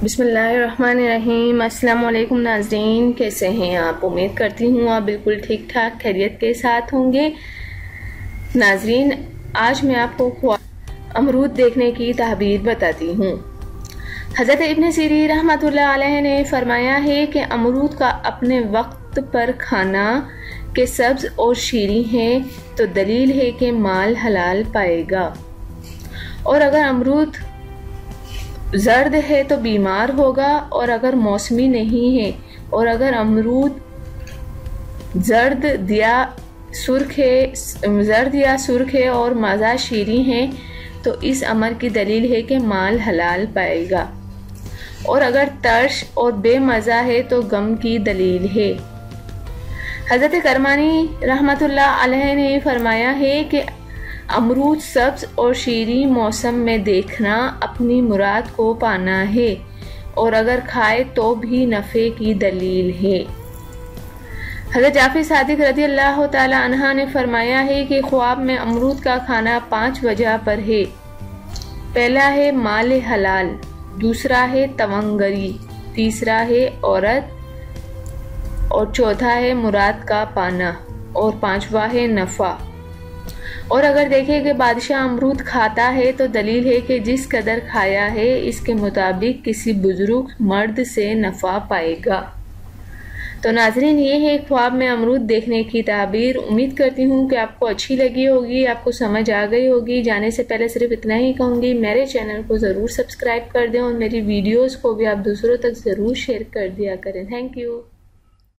बिस्मिल्लाहिर्रहमानिर्रहीम। अस्सलाम वालेकुम नाज़रीन, कैसे हैं आप? उम्मीद करती हूँ आप बिल्कुल ठीक ठाक खैरियत के साथ होंगे। नाज़रीन, आज मैं आपको अमरूद देखने की ताबीर बताती हूँ। हज़रत इब्न सीरीन रहमतुल्लाह अलैह ने फरमाया है कि अमरूद का अपने वक्त पर खाना के सब्ज और शीरी है तो दलील है कि माल हलाल पाएगा, और अगर अमरूद जर्द है तो बीमार होगा, और अगर मौसमी नहीं है और अगर अमरूद जर्द या सुर्ख है और मज़ा शीरी है तो इस अमर की दलील है कि माल हलाल पाएगा, और अगर तर्श और बेमज़ा है तो गम की दलील है। हज़रत करमानी रहमतुल्लाह अलैह ने फरमाया है कि अमरूद सब्ज और शीरी मौसम में देखना अपनी मुराद को पाना है, और अगर खाए तो भी नफ़े की दलील है। हज़रत जाफर सादिक रज़ी अल्लाह ताला अन्हा ने फरमाया है कि ख्वाब में अमरूद का खाना 5 वजह पर है। पहला है माल हलाल, दूसरा है तवंगरी, तीसरा है औरत, और चौथा है मुराद का पाना, और पांचवा है नफ़ा। और अगर देखें कि बादशाह अमरूद खाता है तो दलील है कि जिस कदर खाया है इसके मुताबिक किसी बुजुर्ग मर्द से नफ़ा पाएगा। तो नाज़रीन, ये है ख्वाब में अमरूद देखने की ताबीर। उम्मीद करती हूँ कि आपको अच्छी लगी होगी, आपको समझ आ गई होगी। जाने से पहले सिर्फ इतना ही कहूँगी, मेरे चैनल को ज़रूर सब्सक्राइब कर दें और मेरी वीडियोज़ को भी आप दूसरों तक ज़रूर शेयर कर दिया करें। Thank you.